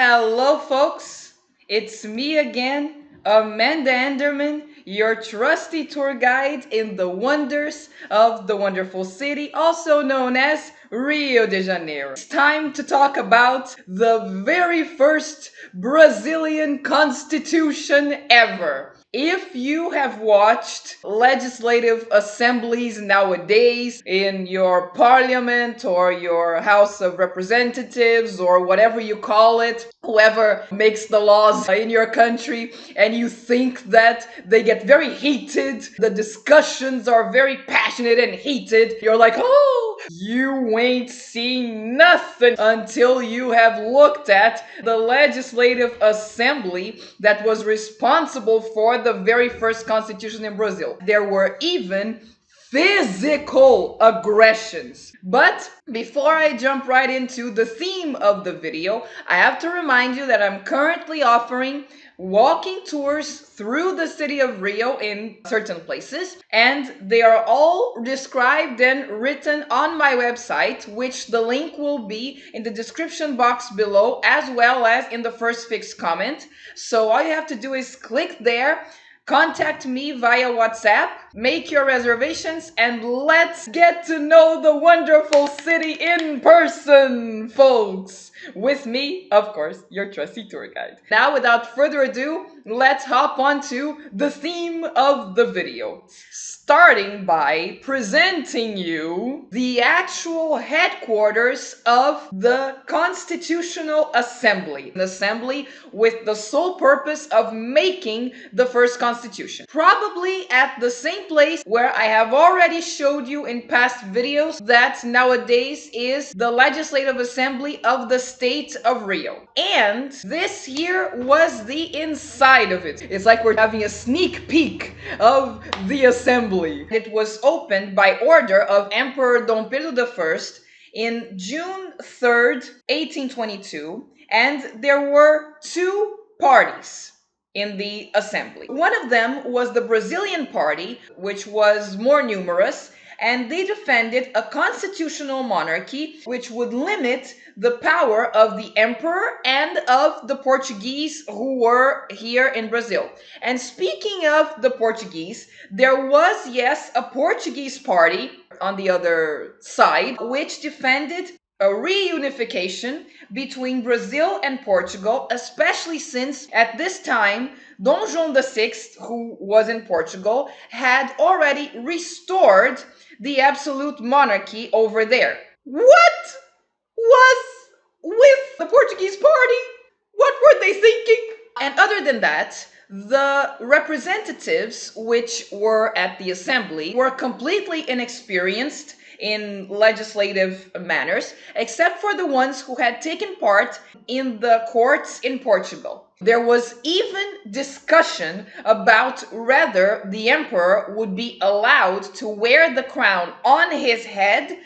Hello, folks. It's me again, Amanda Enderman, your trusty tour guide in the wonders of the wonderful city, also known as Rio de Janeiro. It's time to talk about the very first Brazilian constitution ever. If you have watched legislative assemblies nowadays in your parliament or your House of Representatives or whatever you call it, whoever makes the laws in your country, and you think that they get very heated, the discussions are very passionate and heated, you're like, oh, you ain't seen nothing until you have looked at the legislative assembly that was responsible for the very first constitution in Brazil. There were even physical aggressions. But before I jump right into the theme of the video, I have to remind you that I'm currently offering walking tours through the city of Rio in certain places, and they are all described and written on my website, which the link will be in the description box below as well as in the first fixed comment. So all you have to do is click there, contact me via WhatsApp, make your reservations, and let's get to know the wonderful city in person, folks. With me, of course, your trusty tour guide. Now, without further ado, let's hop on to the theme of the video. Starting by presenting you the actual headquarters of the Constitutional Assembly. An assembly with the sole purpose of making the first constitution. Probably at the same place where I have already showed you in past videos that nowadays is the Legislative Assembly of the state of Rio. And this here was the inside of it. It's like we're having a sneak peek of the assembly. It was opened by order of Emperor Dom Pedro I in June 3rd, 1822, and there were two parties in the assembly. One of them was the Brazilian party, which was more numerous, and they defended a constitutional monarchy which would limit the power of the emperor and of the Portuguese who were here in Brazil. And speaking of the Portuguese, there was, yes, a Portuguese party on the other side which defended a reunification between Brazil and Portugal, especially since at this time Dom João VI, who was in Portugal, had already restored the absolute monarchy over there. What was with the Portuguese party? What were they thinking? And other than that, the representatives which were at the assembly were completely inexperienced in legislative manners, except for the ones who had taken part in the courts in Portugal. There was even discussion about whether the emperor would be allowed to wear the crown on his head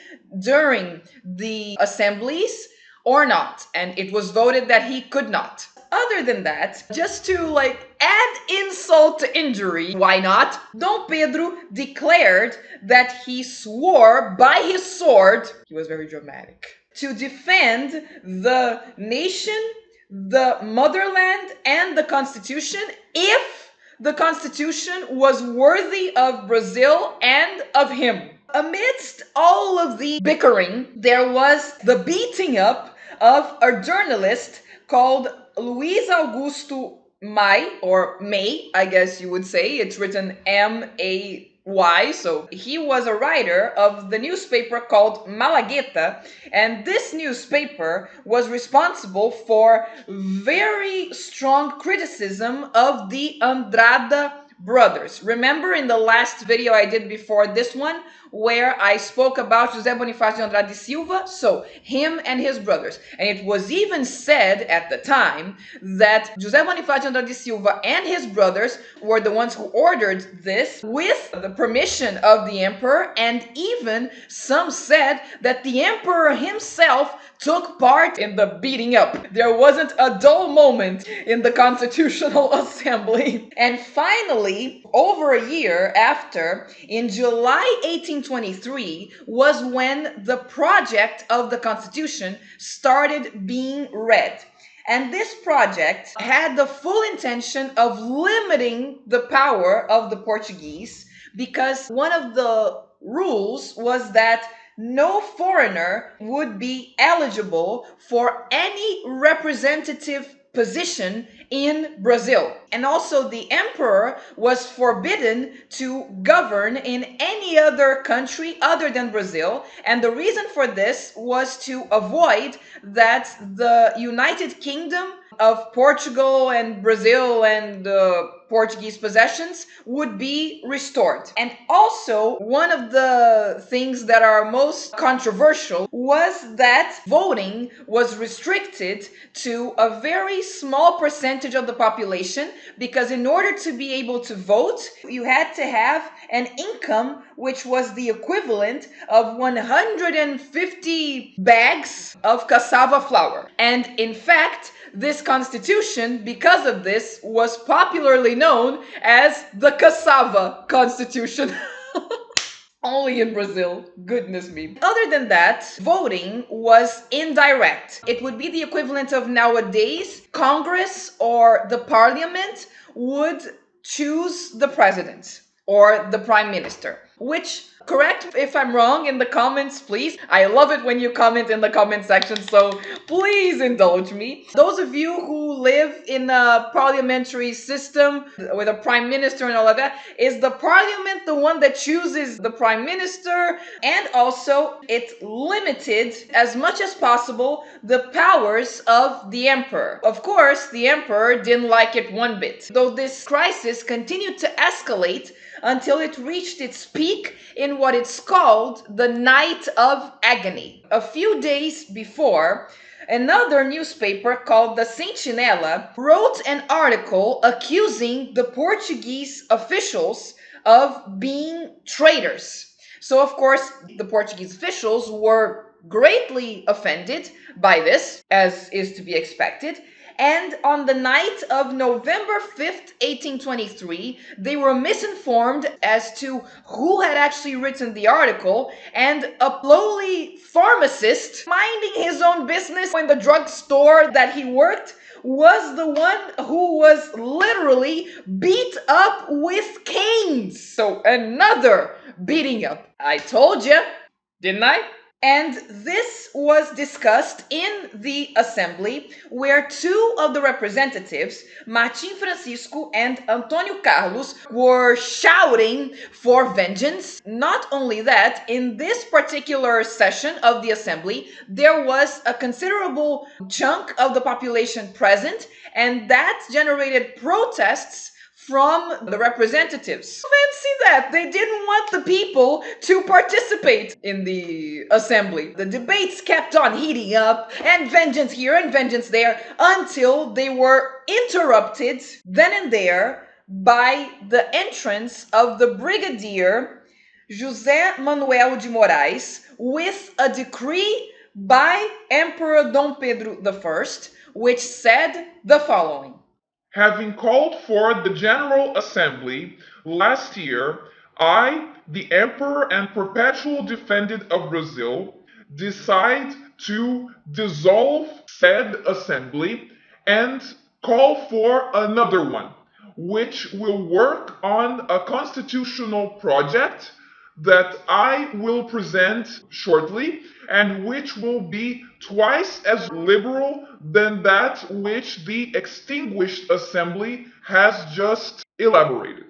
during the assemblies or not, and it was voted that he could not. Other than that, just to add insult to injury, why not? Dom Pedro declared that he swore by his sword, he was very dramatic, to defend the nation, the motherland, and the constitution if the constitution was worthy of Brazil and of him. Amidst all of the bickering, there was the beating up of a journalist called Luiz Augusto May, or May, I guess you would say. It's written M-A-Y, so he was a writer of the newspaper called Malagueta, and this newspaper was responsible for very strong criticism of the Andrada brothers. Remember in the last video I did before this one, where I spoke about José Bonifácio de Andrade Silva? So, him and his brothers. And it was even said at the time that José Bonifácio de Andrade Silva and his brothers were the ones who ordered this with the permission of the emperor, and even some said that the emperor himself took part in the beating up. There wasn't a dull moment in the Constitutional Assembly. And finally, over a year after, in July 1823, was when the project of the Constitution started being read. And this project had the full intention of limiting the power of the Portuguese because one of the rules was that no foreigner would be eligible for any representative position in Brazil. And also, the emperor was forbidden to govern in any other country other than Brazil. And the reason for this was to avoid that the United Kingdom of Portugal and Brazil and Portuguese possessions would be restored. And also, one of the things that are most controversial was that voting was restricted to a very small percentage of the population, because in order to be able to vote, you had to have an income which was the equivalent of 150 bags of cassava flour. And in fact, this constitution, because of this, was popularly known as the Cassava Constitution. Only in Brazil. Goodness me. Other than that, voting was indirect. It would be the equivalent of nowadays Congress or the parliament would choose the president or the prime minister, which, correct if I'm wrong in the comments, please. I love it when you comment in the comment section, so please indulge me. Those of you who live in a parliamentary system with a prime minister and all of that, is the parliament the one that chooses the prime minister? And also, it limited as much as possible the powers of the emperor. Of course, the emperor didn't like it one bit, though this crisis continued to escalate until it reached its peak in what it's called the Night of Agony. A few days before, another newspaper called the Sentinela wrote an article accusing the Portuguese officials of being traitors. So, of course, the Portuguese officials were greatly offended by this, as is to be expected. And on the night of November 5th, 1823, they were misinformed as to who had actually written the article, and a lowly pharmacist minding his own business in the drugstore that he worked was the one who was literally beat up with canes. So another beating up. I told you, didn't I? And this was discussed in the assembly, where two of the representatives, Martim Francisco and Antonio Carlos, were shouting for vengeance. Not only that, in this particular session of the assembly, there was a considerable chunk of the population present, and that generated protests from the representatives. Fancy that! They didn't want the people to participate in the assembly. The debates kept on heating up, and vengeance here and vengeance there, until they were interrupted then and there by the entrance of the Brigadier José Manuel de Moraes with a decree by Emperor Dom Pedro I, which said the following. Having called for the General Assembly last year, I, the Emperor and Perpetual Defendant of Brazil, decide to dissolve said assembly and call for another one, which will work on a constitutional project that I will present shortly, and which will be twice as liberal than that which the extinguished assembly has just elaborated.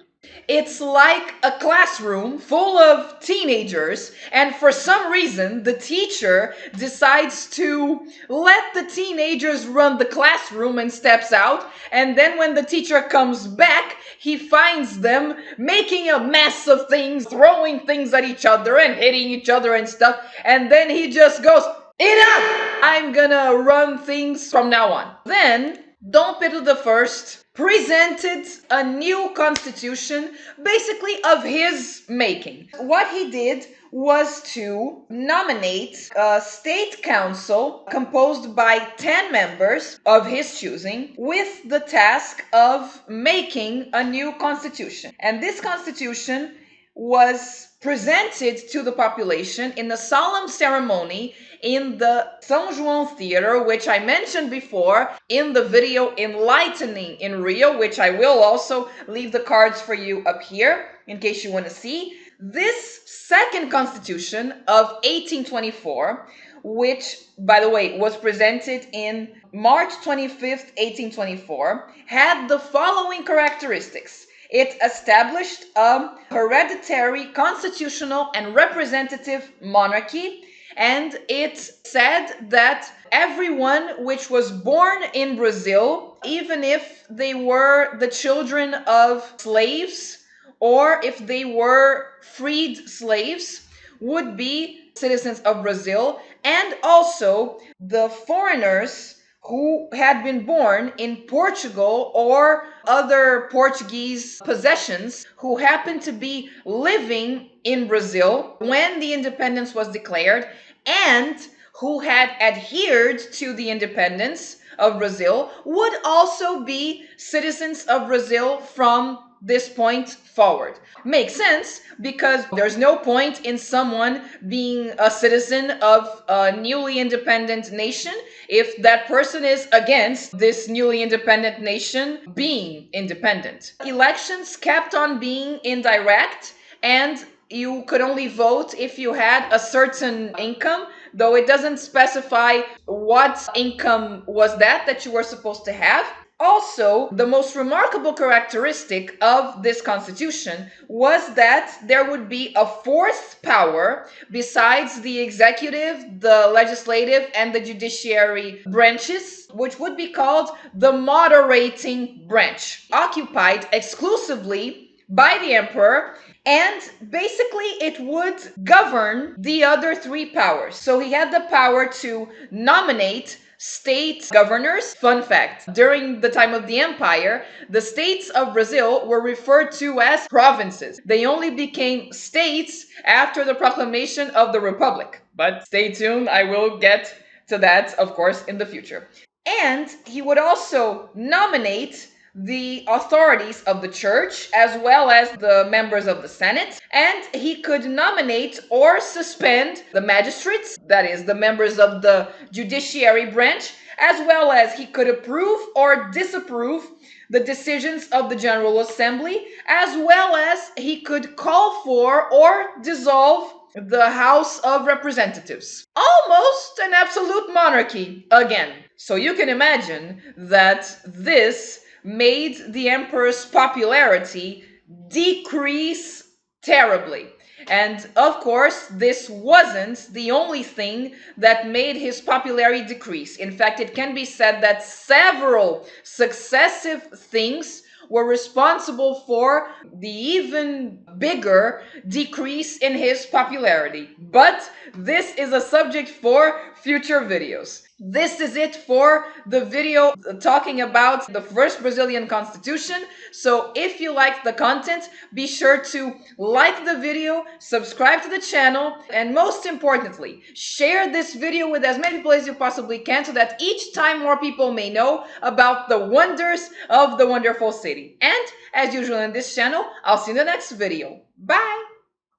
It's like a classroom full of teenagers, and for some reason, the teacher decides to let the teenagers run the classroom and steps out. And then, when the teacher comes back, he finds them making a mess of things, throwing things at each other and hitting each other and stuff. And then he just goes, "Enough! I'm gonna run things from now on." Then, Dom Pedro I presented a new constitution, basically of his making. What he did was to nominate a state council composed by 10 members of his choosing, with the task of making a new constitution. And this constitution was presented to the population in a solemn ceremony in the São João Theater, which I mentioned before in the video Enlightening in Rio, which I will also leave the cards for you up here in case you want to see. This second constitution of 1824, which, by the way, was presented in March 25th, 1824, had the following characteristics. It established a hereditary, constitutional, and representative monarchy, and it said that everyone which was born in Brazil, even if they were the children of slaves or if they were freed slaves, would be citizens of Brazil, and also the foreigners who had been born in Portugal or other Portuguese possessions who happened to be living in Brazil when the independence was declared and who had adhered to the independence of Brazil would also be citizens of Brazil from this point forward. Makes sense because there's no point in someone being a citizen of a newly independent nation if that person is against this newly independent nation being independent. Elections kept on being indirect, and you could only vote if you had a certain income, though it doesn't specify what income was that you were supposed to have. Also, the most remarkable characteristic of this constitution was that there would be a fourth power besides the executive, the legislative, and the judiciary branches, which would be called the moderating branch, occupied exclusively by the emperor, and basically it would govern the other three powers. So he had the power to nominate state governors. Fun fact, during the time of the empire, the states of Brazil were referred to as provinces. They only became states after the proclamation of the republic. But stay tuned, I will get to that, of course, in the future. And he would also nominate the authorities of the church as well as the members of the Senate, and he could nominate or suspend the magistrates, that is, the members of the judiciary branch, as well as he could approve or disapprove the decisions of the General Assembly, as well as he could call for or dissolve the House of Representatives. Almost an absolute monarchy again. So you can imagine that this made the emperor's popularity decrease terribly. And of course, this wasn't the only thing that made his popularity decrease. In fact, it can be said that several successive things were responsible for the even bigger decrease in his popularity. But this is a subject for future videos. This is it for the video talking about the first Brazilian constitution. So if you liked the content, be sure to like the video, subscribe to the channel, and most importantly, share this video with as many people as you possibly can so that each time more people may know about the wonders of the wonderful city. And as usual in this channel, I'll see you in the next video. Bye!